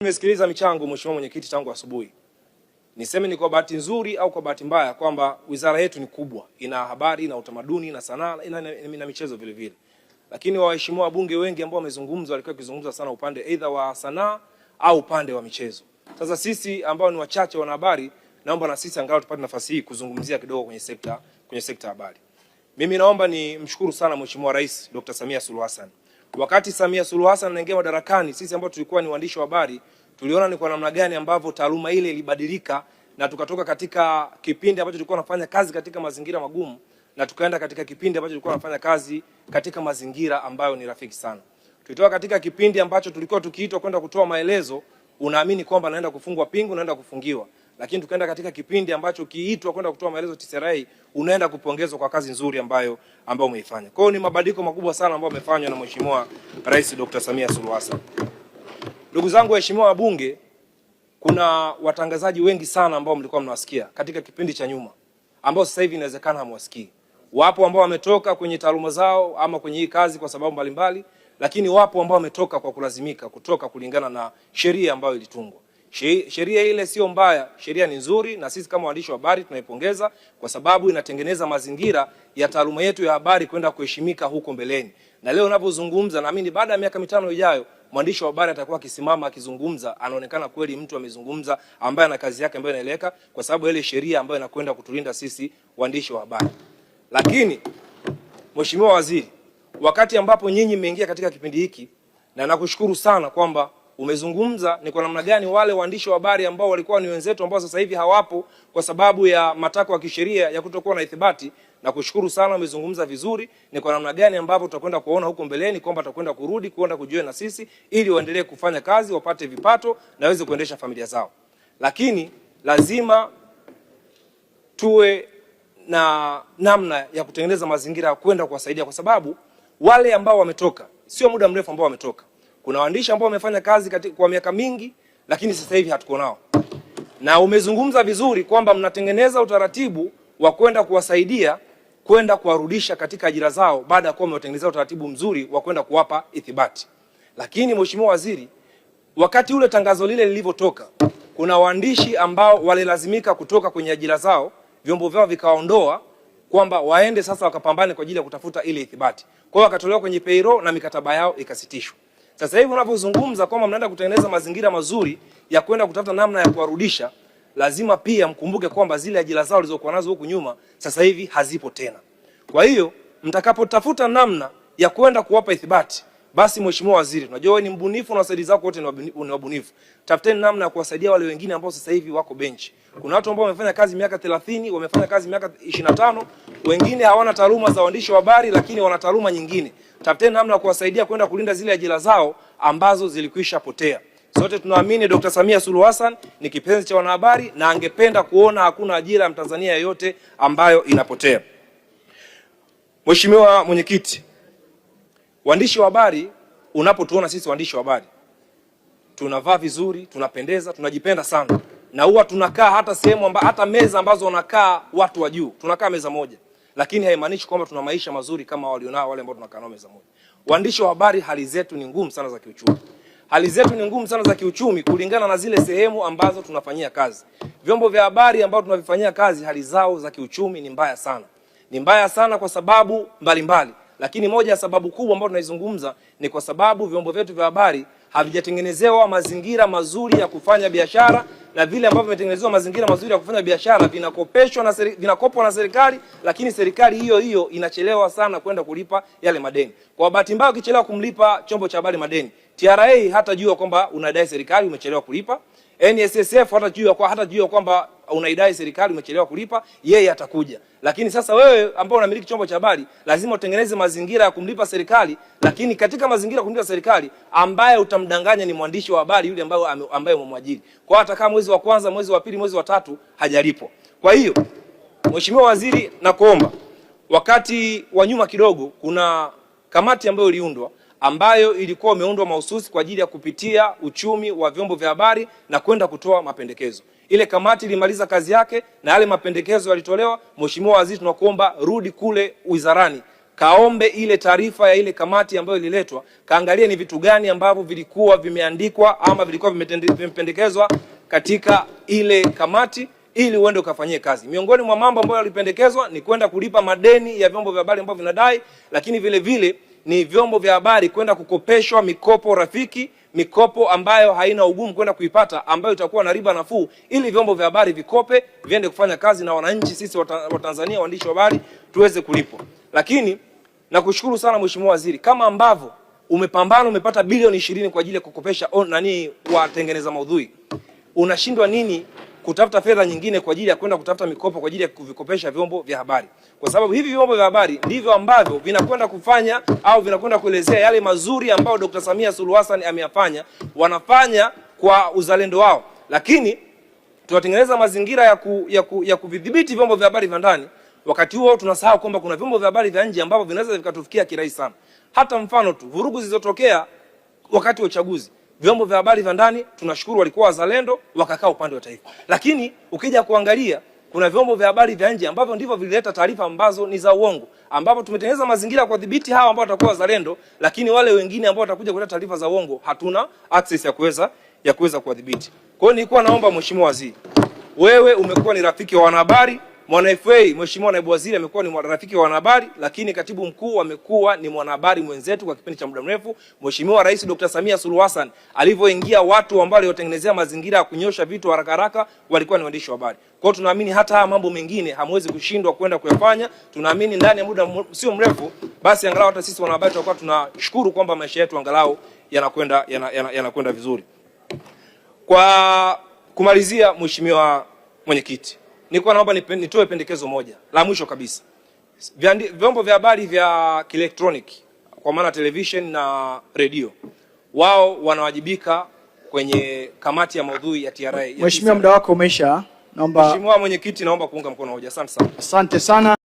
Nimesikiliza michango Mheshimiwa Mwenyekiti tangu asubuhi. Niseme ni kwa bahati nzuri au kwa bahati mbaya kwamba wizara yetu ni kubwa, ina habari na utamaduni na sanaa na michezo vile vile. Lakini waheshimiwa wabunge wengi ambao wamezungumza walikuwa kizungumza sana upande aidha wa sanaa au upande wa michezo. Sasa sisi ambao ni wachache wana habari, naomba na sisi angalau tupate nafasi hii kuzungumzia kidogo kwenye sekta habari. Mimi naomba ni mshukuru sana Mheshimiwa Rais Dr. Samia Suluhu Hassan. Wakati Samia Suluhu Hassan anaingia madarakani, sisi ambao tulikuwa ni waandishi wa habari tuliona ni kwa namna gani ambavyo taaluma ile ilibadilika na tukatoka katika kipindi ambacho tulikuwa tunafanya kazi katika mazingira magumu na tukaenda katika kipindi ambacho tulikuwa tunafanya kazi katika mazingira ambayo ni rafiki sana. Tulitoka katika kipindi ambacho tulikuwa tukiitwa kwenda kutoa maelezo, unaamini kwamba naenda kufungwa pingu, naenda kufungiwa. Lakini tukaenda katika kipindi ambacho kiitwa kwenda kutoa maelezo TCRA, unaenda kupongezwa kwa kazi nzuri ambayo umeifanya. Kwa hiyo ni mabadiliko makubwa sana ambayo yamefanywa na Mheshimiwa Rais Dr. Samia Suluhu Hassan. Ndugu zangu waheshimiwa wabunge, kuna watangazaji wengi sana ambao mlikuwa mnawasikia katika kipindi cha nyuma ambao sasa hivi inawezekana hamwasikii. Wapo ambao wametoka kwenye taaluma zao ama kwenye hii kazi kwa sababu mbalimbali, lakini wapo ambao wametoka kwa kulazimika, kutoka kulingana na sheria ambayo ilitungwa. Sheria ile sio mbaya, sheria ni nzuri na sisi kama waandishi wa habari tunaipongeza kwa sababu inatengeneza mazingira ya taaluma yetu ya habari kwenda kuheshimika huko mbeleni. Na leo ninapozungumza, naamini baada ya miaka 5 ijayo mwandishi wa habari atakuwa akisimama akizungumza, anaonekana kweli mtu amezungumza ambaye ana kazi yake ambayo inaeleweka kwa sababu ile sheria ambayo inakwenda kutulinda sisi waandishi wa habari. Lakini Mheshimiwa Waziri, wakati ambapo nyinyi mmeingia katika kipindi hiki, na nakushukuru sana kwamba umezungumza ni kwa namna gani wale waandishi wa habari ambao walikuwa ni wenzetu ambao sasa hivi hawapo kwa sababu ya matakwa ya kisheria ya kutokuwa na ithibati, na kushukuru sana, umezungumza vizuri ni kwa namna gani ambavyo tutakwenda kuona huko mbeleni kwamba tutakwenda kurudi kuenda kujoin na sisi ili waendelee kufanya kazi, wapate vipato na waweze kuendesha familia zao. Lakini lazima tuwe na namna ya kutengeneza mazingira ya kwenda kuwasaidia kwa sababu wale ambao wametoka sio muda mrefu ambao wametoka. Kuna waandishi ambao wamefanya kazi kwa miaka mingi lakini sasa hivi hatuko nao. Na umezungumza vizuri kwamba mnatengeneza utaratibu wa kwenda kuwasaidia kwenda kuwarudisha katika ajira zao baada ya kuwa mmetengeneza utaratibu mzuri wa kwenda kuwapa ithibati. Lakini Mheshimiwa Waziri, wakati ule tangazo lile lilivyotoka, kuna waandishi ambao walilazimika kutoka kwenye ajira zao, vyombo vyao vikaondoa kwamba waende sasa wakapambane kwa ajili ya kutafuta ile ithibati. Kwa hiyo wakatolewa kwenye payroll na mikataba yao ikasitishwa. Sasa hivi unapozungumza kwamba mnaenda kutengeneza mazingira mazuri ya kwenda kutafuta namna ya kuwarudisha, lazima pia mkumbuke kwamba zile ajira zao zilizokuwa nazo huku nyuma sasa hivi hazipo tena. Kwa hiyo mtakapotafuta namna ya kwenda kuwapa ithibati, basi Mheshimiwa Waziri, tunajua wewe ni mbunifu na wasaidizi wako wote ni wabunifu. Tafuteni namna ya kuwasaidia wale wengine ambao sasa hivi wako bench. Kuna watu ambao wamefanya kazi miaka 30, wamefanya kazi miaka 25, wengine hawana taaluma za uandishi wa habari lakini wana taaluma nyingine. Tafuteni namna ya kuwasaidia kwenda kulinda zile ajira zao ambazo zilikwisha potea. Sote tunaamini Dr. Samia Suluhu Hassan ni kipenzi cha wanahabari na angependa kuona hakuna ajira ya Mtanzania yeyote ambayo inapotea. Mheshimiwa Mwenyekiti, waandishi wa habari, unapotuona sisi waandishi wa habari tunavaa vizuri, tunapendeza, tunajipenda sana. Na huwa tunakaa hata sehemu hata meza ambazo wanakaa watu wa juu, tunakaa meza moja. Lakini haimaanishi kwamba tuna maisha mazuri kama walionao wale ambao tunakaa nao meza moja. Waandishi wa habari, hali zetu ni ngumu sana za kiuchumi. Hali zetu ni ngumu sana za kiuchumi kulingana na zile sehemu ambazo tunafanyia kazi. Vyombo vya habari ambao tunavifanyia kazi, hali zao za kiuchumi ni mbaya sana. Ni mbaya sana kwa sababu mbalimbali. Lakini moja ya sababu kubwa ambayo tunaizungumza ni kwa sababu vyombo vyetu vya habari havijatengenezewa mazingira mazuri ya kufanya biashara, na vile ambavyo vimetengenezewa mazingira mazuri ya kufanya biashara vinakopwa na serikali, lakini serikali hiyo hiyo inachelewa sana kwenda kulipa yale madeni. Kwa bahati mbaya ukichelewa kumlipa chombo cha habari madeni, TRA hatajua kwamba unadai serikali umechelewa kulipa, NSSF hatajua kwamba unaidai serikali umechelewa kulipa, yeye atakuja. Lakini sasa wewe ambao unamiliki chombo cha habari lazima utengeneze mazingira ya kumlipa serikali, lakini katika mazingira ya kumlipa serikali ambaye utamdanganya ni mwandishi wa habari yule ambaye umemwajiri. Kwa hata kama mwezi wa kwanza, mwezi wa pili, mwezi wa tatu hajalipo. Kwa hiyo Mheshimiwa Waziri, nakuomba, wakati wa nyuma kidogo kuna kamati ambayo iliundwa ambayo ilikuwa imeundwa mahususi kwa ajili ya kupitia uchumi wa vyombo vya habari na kwenda kutoa mapendekezo. Ile kamati ilimaliza kazi yake na yale mapendekezo yalitolewa. Mheshimiwa Waziri, tunakuomba rudi kule wizarani kaombe ile taarifa ya ile kamati ambayo ililetwa, kaangalia ni vitu gani ambavyo vilikuwa vimeandikwa ama vilikuwa vimependekezwa katika ile kamati, ili uende ukafanyie kazi. Miongoni mwa mambo ambayo yalipendekezwa ni kwenda kulipa madeni ya vyombo vya habari ambavyo vinadai, lakini vile vile ni vyombo vya habari kwenda kukopeshwa mikopo rafiki, mikopo ambayo haina ugumu kwenda kuipata, ambayo itakuwa na riba nafuu, ili vyombo vya habari vikope viende kufanya kazi na wananchi sisi wa Tanzania waandishi wa habari tuweze kulipwa. Lakini nakushukuru sana Mheshimiwa Waziri, kama ambavyo umepambana umepata bilioni 20 kwa ajili ya kukopesha watengeneza maudhui, unashindwa nini kutafuta fedha nyingine kwa ajili ya kwenda kutafuta mikopo kwa ajili ya kuvikopesha vyombo vya habari? Kwa sababu hivi vyombo vya habari ndivyo ambavyo vinakwenda kufanya au vinakwenda kuelezea yale mazuri ambayo Dr. Samia Suluhu Hassan ameyafanya, wanafanya kwa uzalendo wao. Lakini tunatengeneza mazingira ya kuvidhibiti vyombo vya habari vya ndani, wakati huo tunasahau kwamba kuna vyombo vya habari vya nje ambavyo vinaweza vikatufikia kirahisi sana. Hata mfano tu vurugu zilizotokea wakati wa uchaguzi, vyombo vya habari vya ndani tunashukuru walikuwa wazalendo, wakakaa upande wa taifa. Lakini ukija kuangalia kuna vyombo vya habari vya nje ambavyo ndivyo vilileta taarifa ambazo ni za uongo, ambapo tumetengeneza mazingira kwa dhibiti hawa ambao watakuwa wazalendo, lakini wale wengine ambao watakuja kuleta taarifa za uongo hatuna access ya kuweza kuwadhibiti. Kwa hiyo nilikuwa naomba Mheshimiwa Waziri, wewe umekuwa ni rafiki wa wanahabari, Mwana FA Mheshimiwa Naibu Waziri amekuwa ni rafiki wa wanahabari, lakini Katibu Mkuu amekuwa ni mwanahabari mwenzetu kwa kipindi cha muda mrefu. Mheshimiwa Rais Dr. Samia Suluhu Hassan alivyoingia, watu ambao waliotengenezea mazingira ya kunyosha vitu haraka haraka walikuwa ni waandishi wa habari. Kwa hiyo tunaamini hata haya mambo mengine hamwezi kushindwa kwenda kuyafanya. Tunaamini ndani ya muda sio mrefu, basi angalau hata sisi wanahabari tutakuwa tunashukuru kwamba maisha yetu angalau yanakwenda vizuri. Kwa kumalizia, Mheshimiwa Mwenyekiti, nilikuwa naomba nitoe pendekezo moja la mwisho kabisa. Vyombo vya habari vya kielektroniki kwa maana television na radio, wao wanawajibika kwenye kamati ya maudhui ya TRA. Mheshimiwa, muda wako umeisha. Naomba Mheshimiwa Mwenyekiti, naomba kuunga mkono hoja. Asante sana. Asante sana.